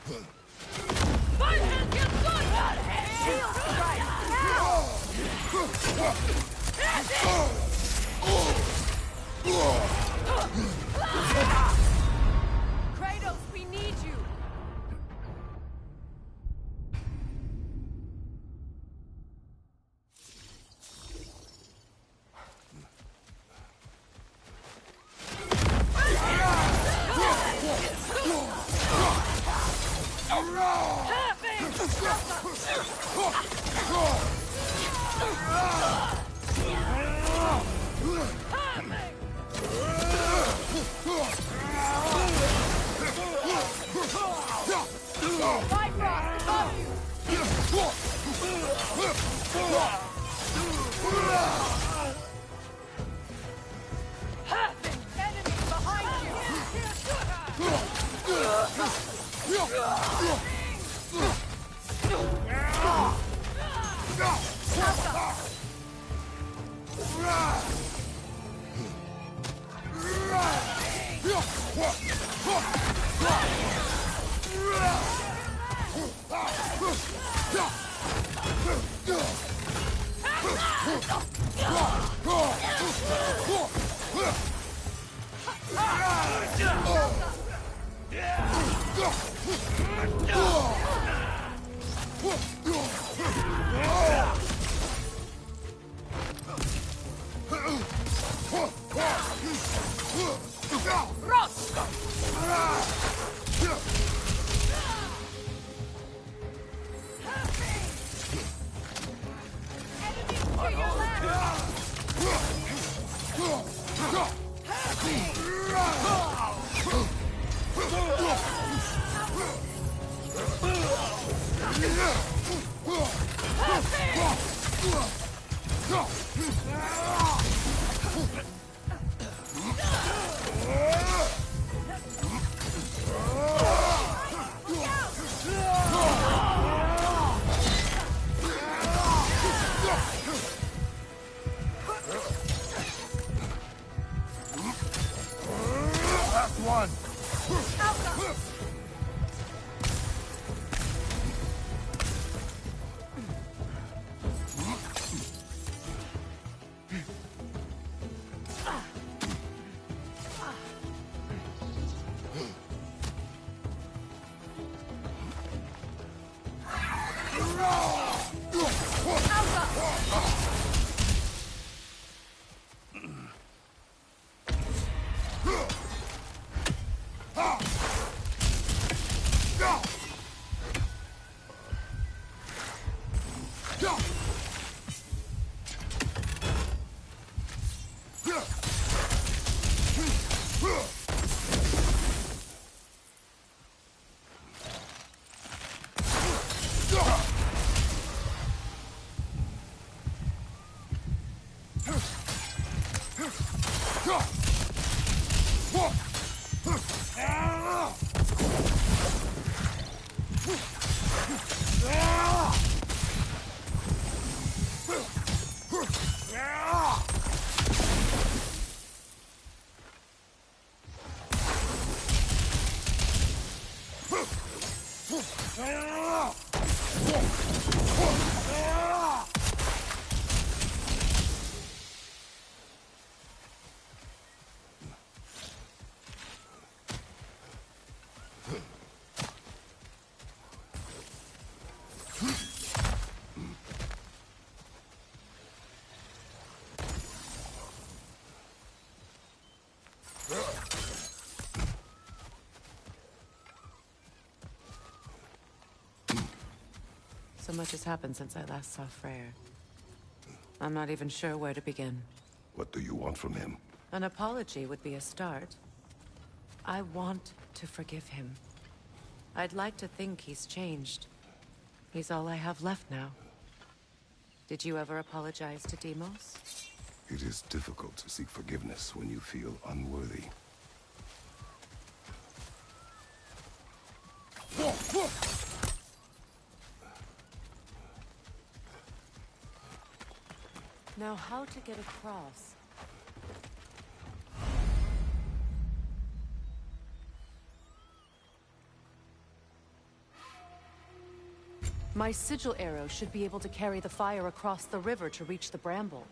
My hand gets good! Shield strike! Now! Kratos, we need you! So much has happened since I last saw Freyr. I'm not even sure where to begin. What do you want from him? An apology would be a start. I want to forgive him. I'd like to think he's changed. He's all I have left now. Did you ever apologize to Deimos? It is difficult to seek forgiveness when you feel unworthy. Now, how to get across? My sigil arrow should be able to carry the fire across the river to reach the bramble.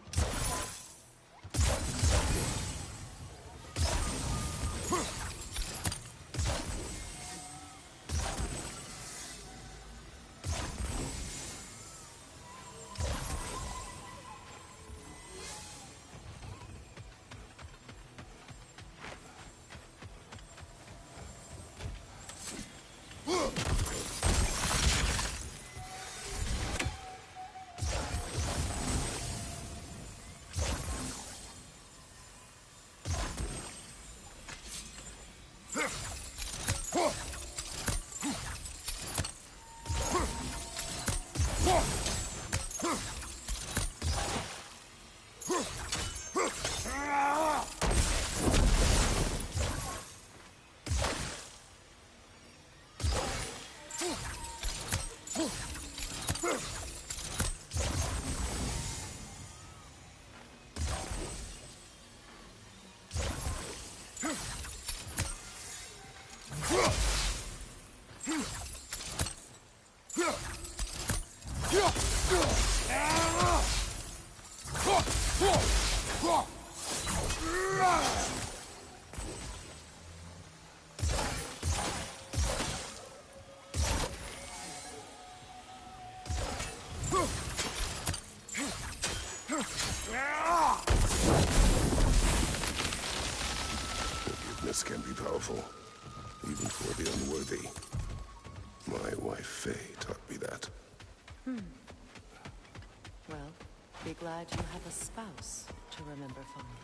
Forgiveness can be powerful, even for the unworthy. My wife Faye taught me that. Well, be glad you have a spouse to remember fondly.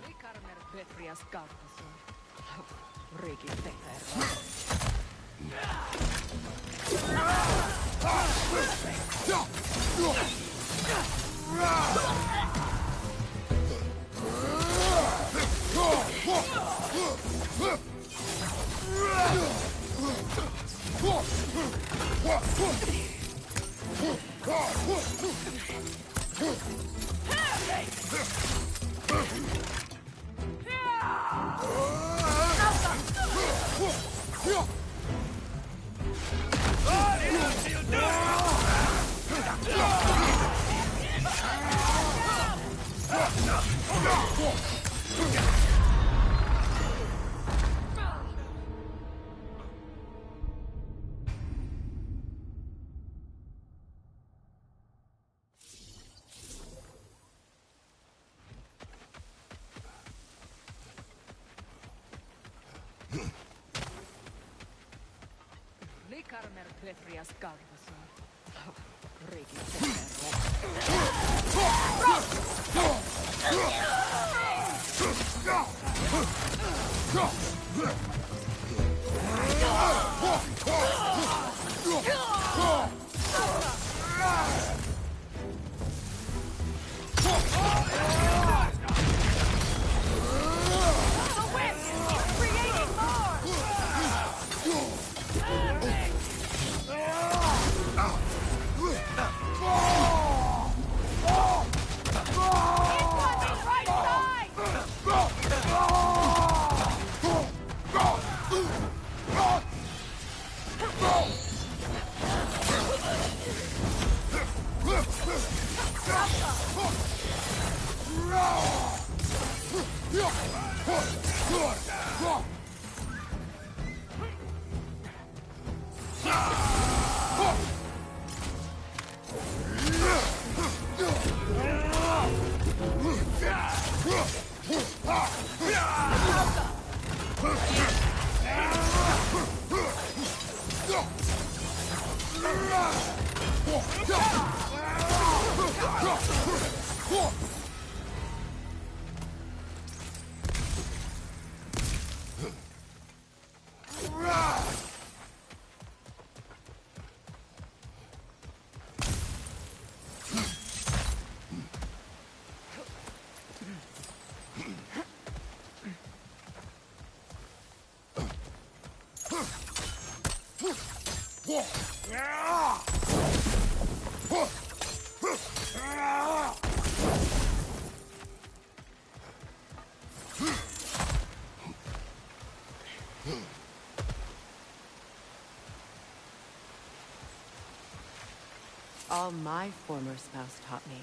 All my former spouse taught me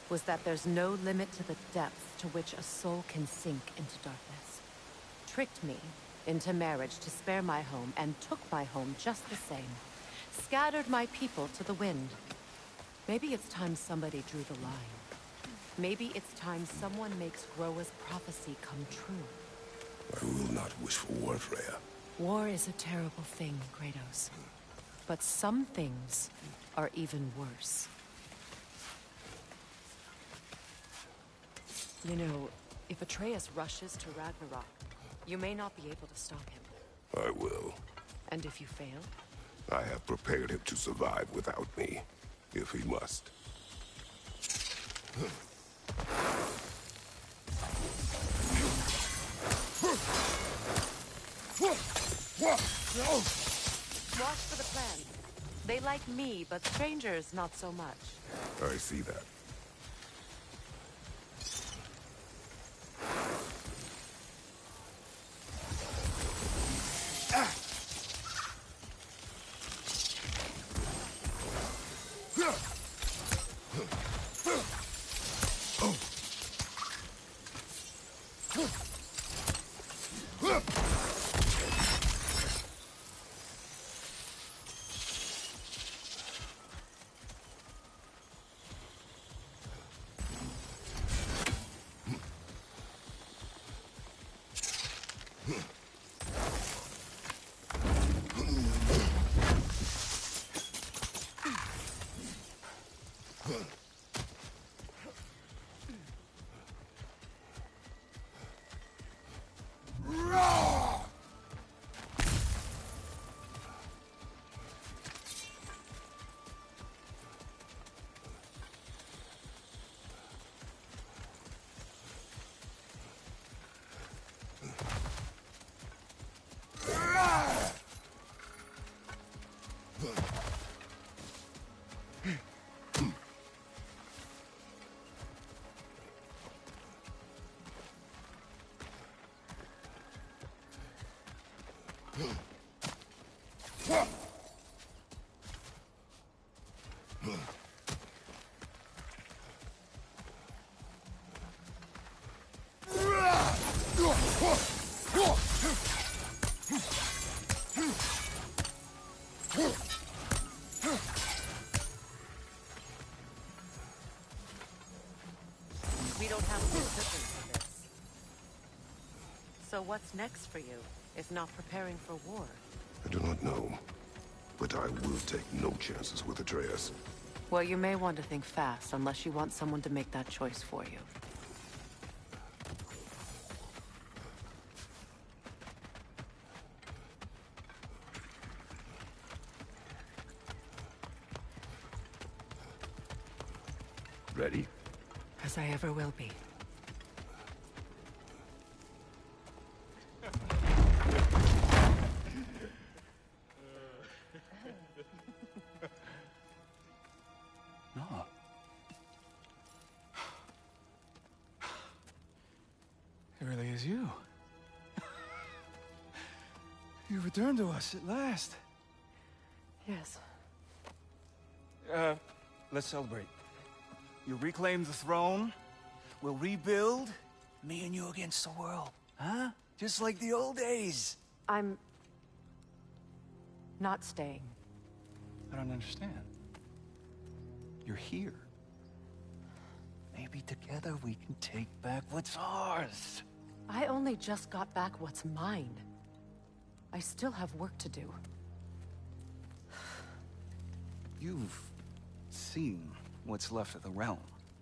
was that there's no limit to the depths to which a soul can sink into darkness. Tricked me into marriage to spare my home and took my home just the same. Scattered my people to the wind. Maybe it's time somebody drew the line. Maybe it's time someone makes Groa's prophecy come true. I will not wish for war, Freya. War is a terrible thing, Kratos. But some things are even worse. You know, if Atreus rushes to Ragnarok, you may not be able to stop him. I will. And if you fail? I have prepared him to survive without me, if he must. Watch for the plans. They like me, but strangers not so much. I see that. We don't have the equipment for this. So what's next for you, if not preparing for war? I do not know, but I will take no chances with Atreus. Well, you may want to think fast, unless you want someone to make that choice for you. Ready? As I ever will be. No. It really is you. You returned to us at last. Yes. Let's celebrate. You reclaim the throne, we'll rebuild, me and you against the world. Huh? Just like the old days. I'm... not staying. I don't understand. You're here. Maybe together we can take back what's ours. I only just got back what's mine. I still have work to do. You've seen what's left of the realm,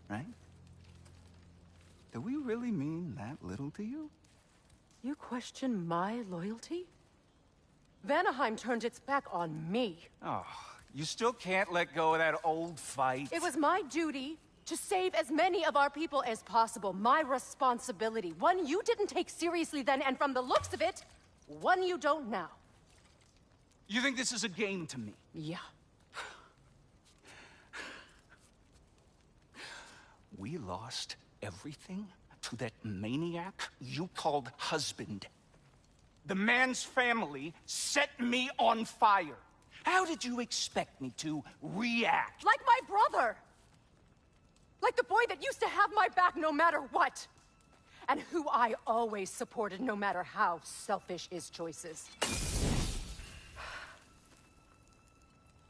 right? Do we really mean that little to you? You question my loyalty? Vanaheim turned its back on me. Oh, you still can't let go of that old fight? It was my duty to save as many of our people as possible. My responsibility. One you didn't take seriously then, and from the looks of it, one you don't now. You think this is a game to me? Yeah. We lost everything to that maniac you called husband. The man's family set me on fire. How did you expect me to react? Like my brother! Like the boy that used to have my back no matter what! And who I always supported no matter how selfish his choices.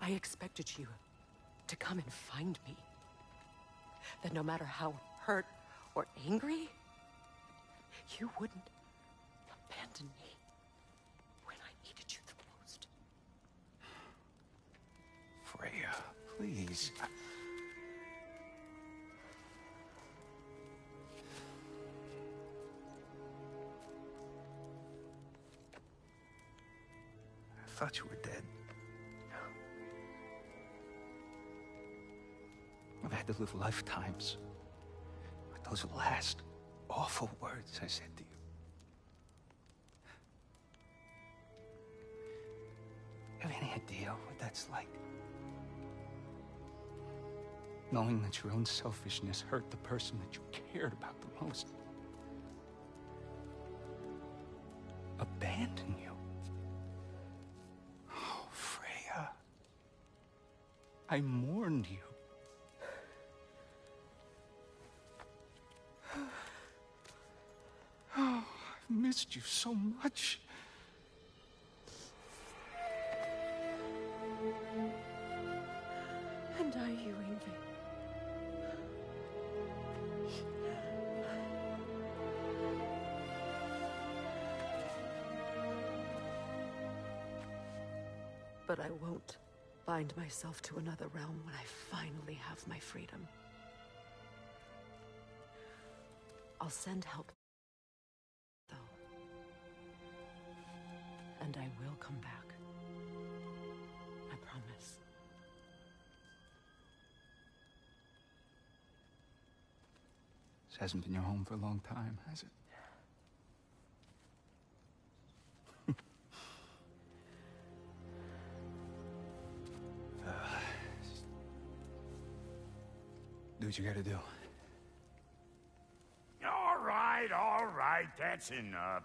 I expected you to come and find me. That no matter how hurt or angry, you wouldn't abandon me when I needed you the most. Freya, please. I thought you were dead. I've had to live lifetimes with those last awful words I said to you. You have any idea what that's like? Knowing that your own selfishness hurt the person that you cared about the most. Abandon you. Oh, Freya. I mourned you. Oh, I've missed you so much. And are you, Ingrid? But I won't bind myself to another realm when I finally have my freedom. I'll send help, though. And I will come back. I promise. This hasn't been your home for a long time, has it? Do what you gotta do. All right, that's enough.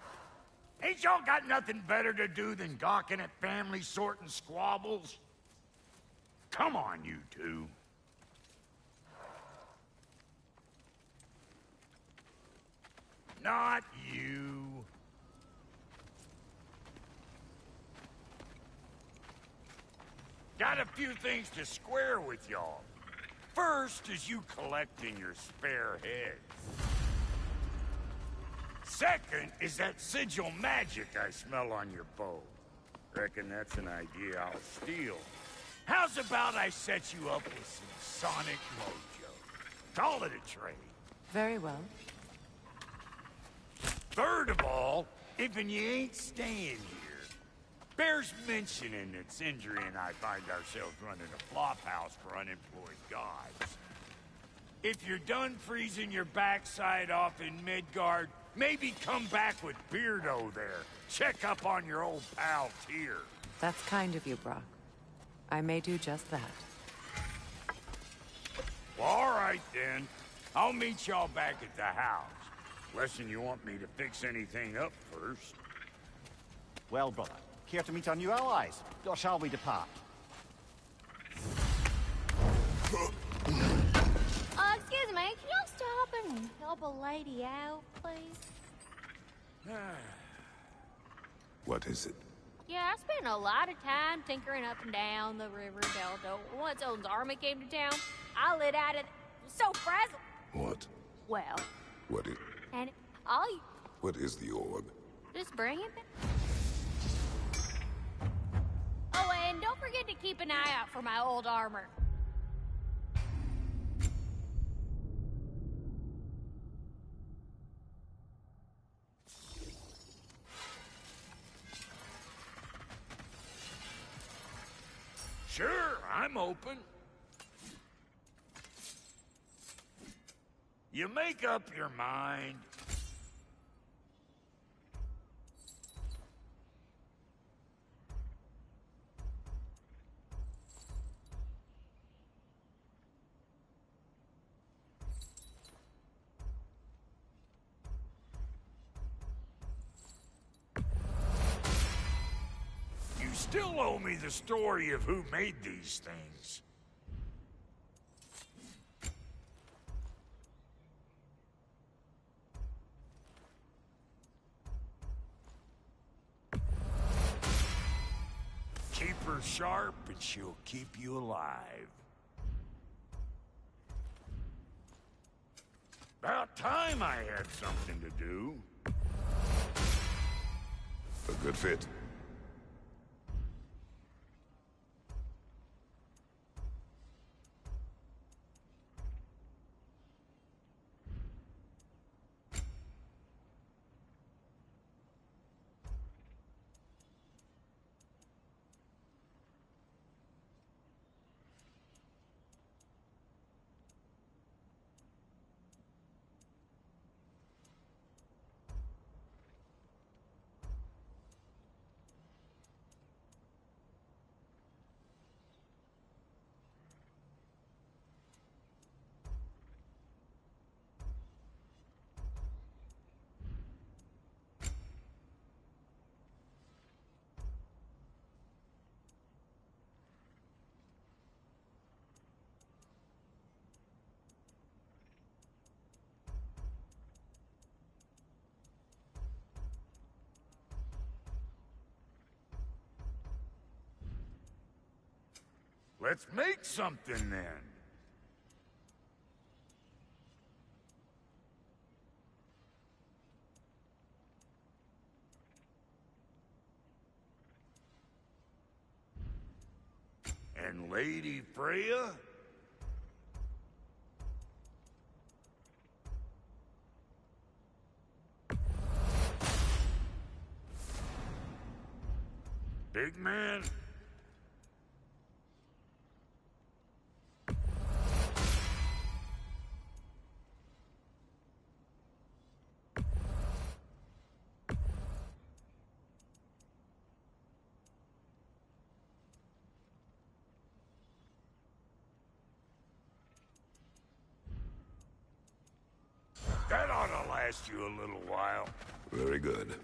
Ain't y'all got nothing better to do than gawking at family sorting squabbles? Come on, you two. Not you. Got a few things to square with y'all. First is you collecting your spare heads. Second is that sigil magic I smell on your bow. Reckon that's an idea I'll steal. How's about I set you up with some sonic mojo? Call it a trade. Very well. Third of all, if you ain't staying here, bears mentioning that Sindri and I find ourselves running a flop house for unemployed gods. If you're done freezing your backside off in Midgard, maybe come back with Beardo there. Check up on your old pal Tyr. That's kind of you, Brock. I may do just that. Well, all right then. I'll meet y'all back at the house. Less'n you want me to fix anything up first. Well, brother, care to meet our new allies? Or shall we depart? Excuse me, can you stop and help a lady out, please? What is it? Yeah, I spent a lot of time tinkering up and down the river delta. Once Odin's army came to town, I lit out of so frazzled. What? Well, What is... and all you What is the orb? just bring it back. Oh, and don't forget to keep an eye out for my old armor. Sure, I'm open. You make up your mind. still owe me the story of who made these things. Keep her sharp and she'll keep you alive. About time I had something to do. A good fit. Let's make something then. And Lady Freya? Big man? That ought to last you a little while. Very good.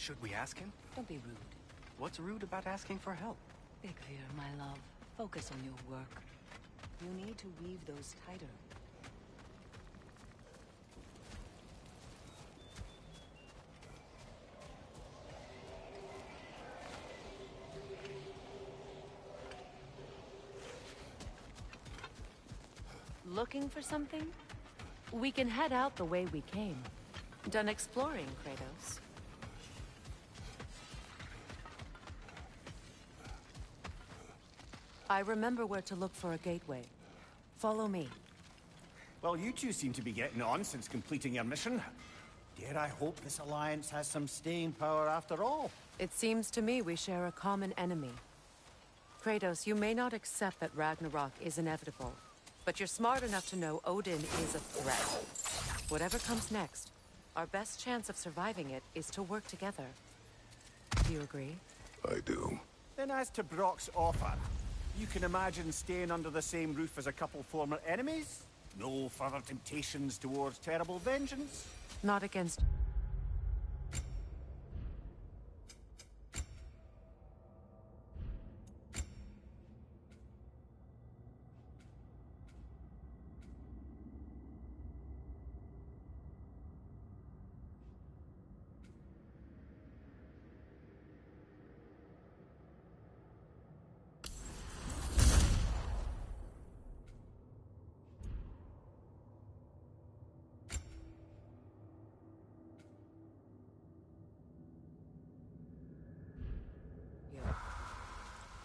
Should we ask him? Don't be rude. What's rude about asking for help? Bigvir, my love, focus on your work. You need to weave those tighter. Looking for something? We can head out the way we came. Done exploring, Kratos. I remember where to look for a gateway. Follow me. Well, you two seem to be getting on since completing your mission. Dare I hope this alliance has some staying power after all? It seems to me we share a common enemy. Kratos, you may not accept that Ragnarok is inevitable, but you're smart enough to know Odin is a threat. Whatever comes next, our best chance of surviving it is to work together. Do you agree? I do. Then as to Brock's offer, you can imagine staying under the same roof as a couple former enemies? No further temptations towards terrible vengeance? Not against...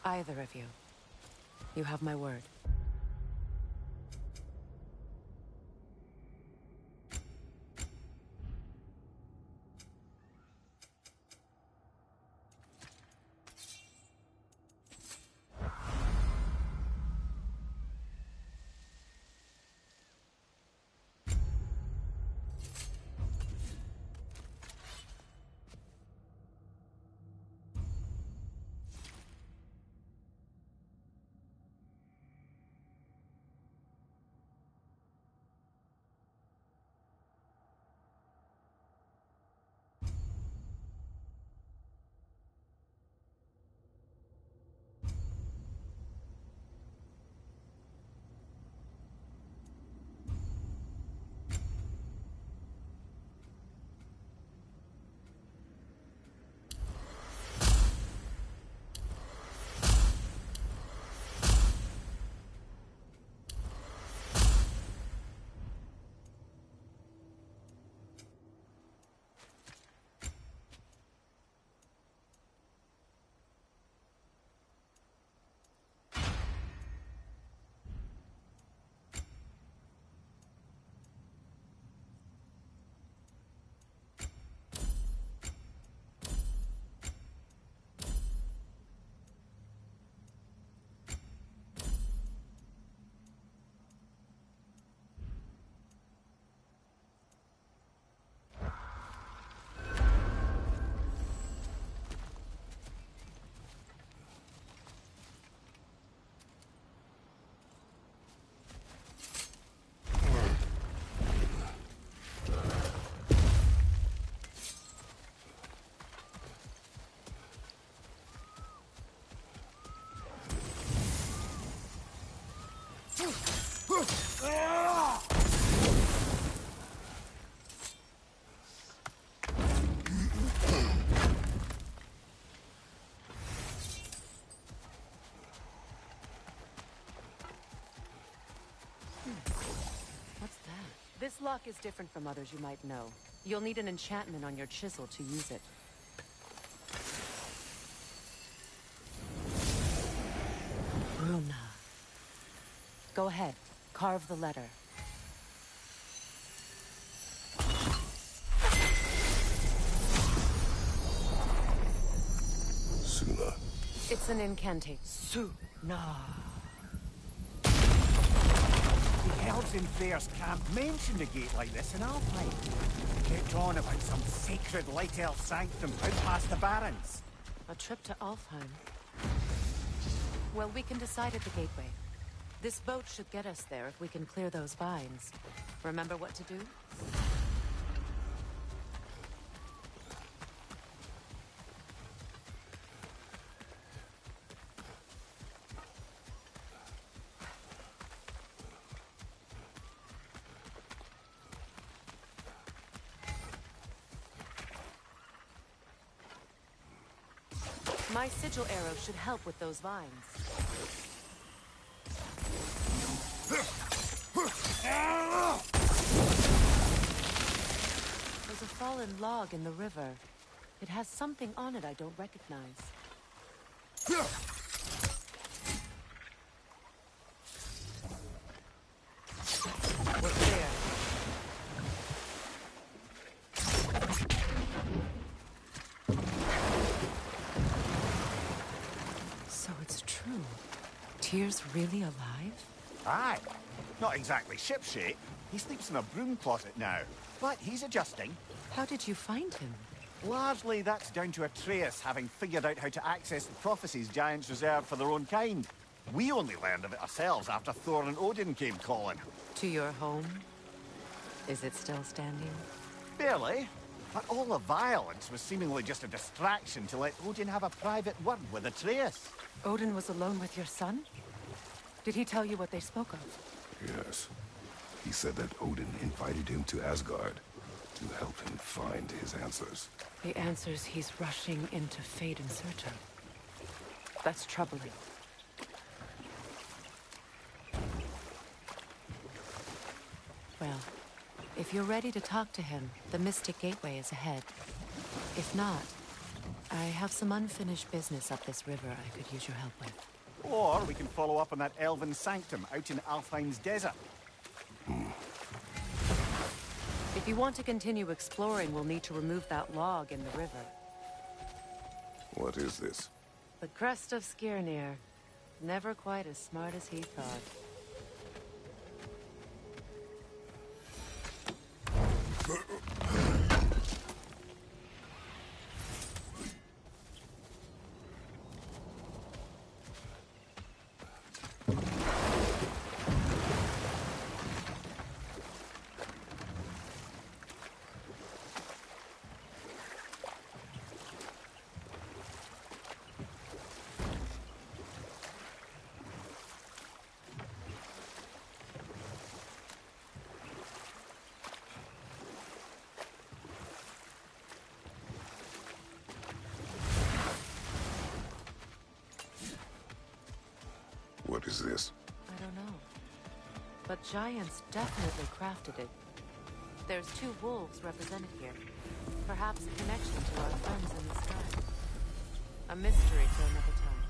Either of you. You have my word. What's that? This lock is different from others you might know. You'll need an enchantment on your chisel to use it. Runa. Go ahead. Carve the letter. Suna. It's an incantation. Suna. The elves in Thayer's camp mentioned a gate like this in Alpine. Kept on about some sacred light elf sanctum out past the Barrens. A trip to Alfheim. Well, we can decide at the gateway. This boat should get us there if we can clear those vines. Remember what to do? My sigil arrow should help with those vines. There's a fallen log in the river. It has something on it I don't recognize. What's there? So it's true. Tyr's really alive? Aye. Not exactly shipshape. He sleeps in a broom closet now. But he's adjusting. How did you find him? Largely, that's down to Atreus having figured out how to access the prophecies giants reserved for their own kind. We only learned of it ourselves after Thor and Odin came calling. To your home? Is it still standing? Barely. But all the violence was seemingly just a distraction to let Odin have a private word with Atreus. Odin was alone with your son? Did he tell you what they spoke of? Yes. He said that Odin invited him to Asgard to help him find his answers. The answers he's rushing into fate in search of. That's troubling. Well, if you're ready to talk to him, the Mystic Gateway is ahead. If not, I have some unfinished business up this river I could use your help with. Or we can follow up on that elven sanctum out in Alfheim's desert. If you want to continue exploring, we'll need to remove that log in the river. What is this? The crest of Skirnir. Never quite as smart as he thought. What is this? I don't know. But giants definitely crafted it. There's 2 wolves represented here. Perhaps a connection to our friends in the sky. A mystery for another time.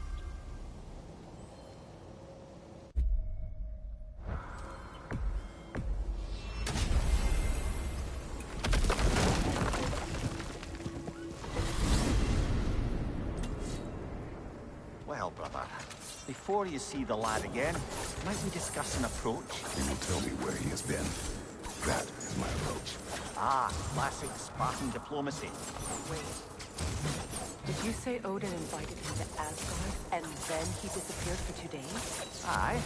Well, brother, before you see the lad again, might we discuss an approach? He will tell me where he has been. That is my approach. Ah, classic Spartan diplomacy. Wait. Did you say Odin invited him to Asgard, and then he disappeared for 2 days? Aye,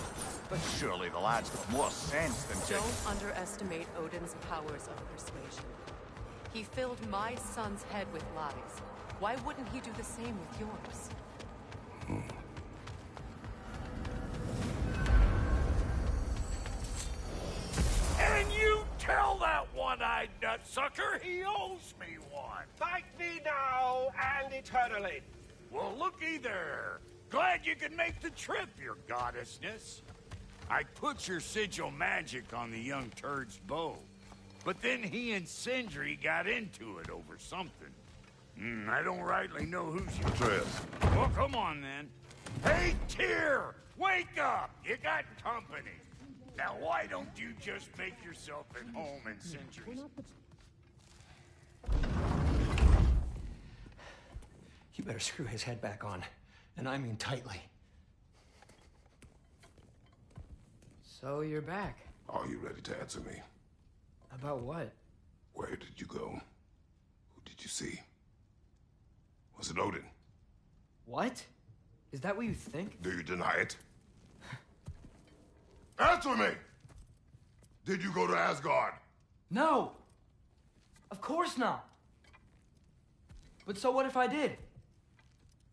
but surely the lad's got more sense than to... Don't underestimate Odin's powers of persuasion. He filled my son's head with lies. Why wouldn't he do the same with yours? And you tell that one-eyed nutsucker he owes me one. Thank me now and eternally. Well, looky there. Glad you could make the trip, your goddessness. I put your sigil magic on the young turd's bow. But then he and Sindri got into it over something. I don't rightly know who's your... Atreus. Well, come on, then. Hey, Tyr! Wake up! You got company. Now, why don't you just make yourself at home in Sindri's? You better screw his head back on. And I mean tightly. So you're back. Are you ready to answer me? About what? Where did you go? Who did you see? Was it Odin? What? Is that what you think? Do you deny it? Answer me! Did you go to Asgard? No! Of course not! But so what if I did?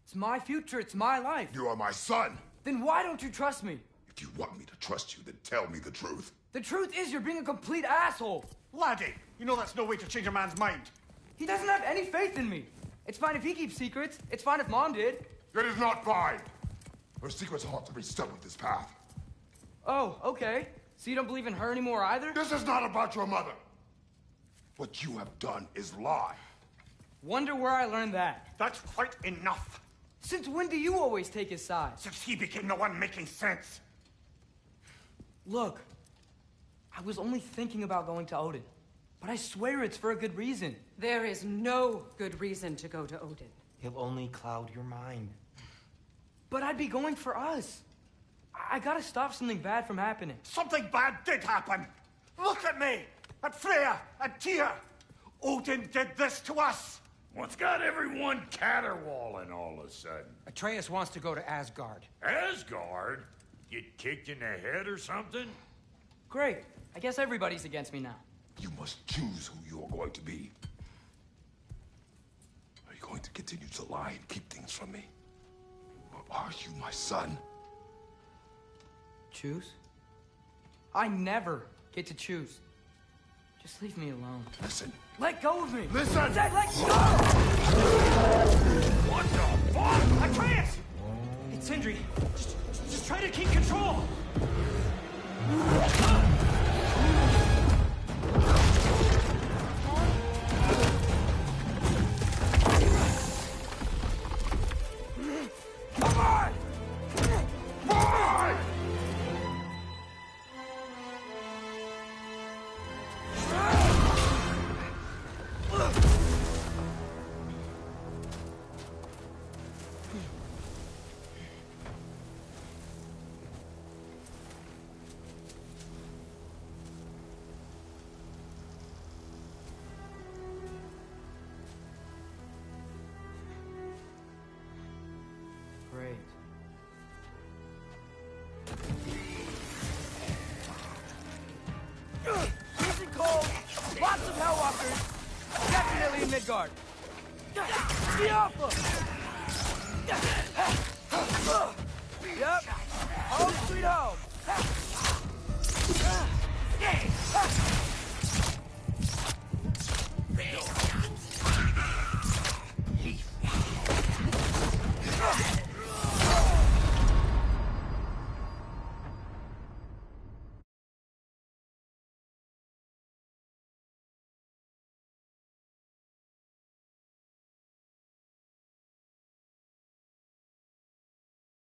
It's my future, it's my life. You are my son! Then why don't you trust me? If you want me to trust you, then tell me the truth. The truth is you're being a complete asshole! Laddie, you know that's no way to change a man's mind. He doesn't have any faith in me. It's fine if he keeps secrets. It's fine if Mom did. It is not fine. Her secrets ought to be studied this path. Oh, okay. So you don't believe in her anymore either? This is not about your mother. What you have done is lie. Wonder where I learned that. That's quite enough. Since when do you always take his side? Since he became the one making sense. Look, I was only thinking about going to Odin. But I swear it's for a good reason. There is no good reason to go to Odin. He'll only cloud your mind. But I'd be going for us. I gotta stop something bad from happening. Something bad did happen. Look at me, at Freya, at Tyr. Odin did this to us. What's got everyone caterwauling all of a sudden? Atreus wants to go to Asgard. Asgard? Get kicked in the head or something? Great. I guess everybody's against me now. You must choose who you are going to be. Are you going to continue to lie and keep things from me? Or are you my son? Choose? I never get to choose. Just leave me alone. Listen. Let go of me! Listen! I said let go! What the fuck? Atreus! It's Sindri. Just try to keep control. Come on! Boy! Great. Freezing cold, lots of Hellwalkers, definitely in Midgard. Be awful!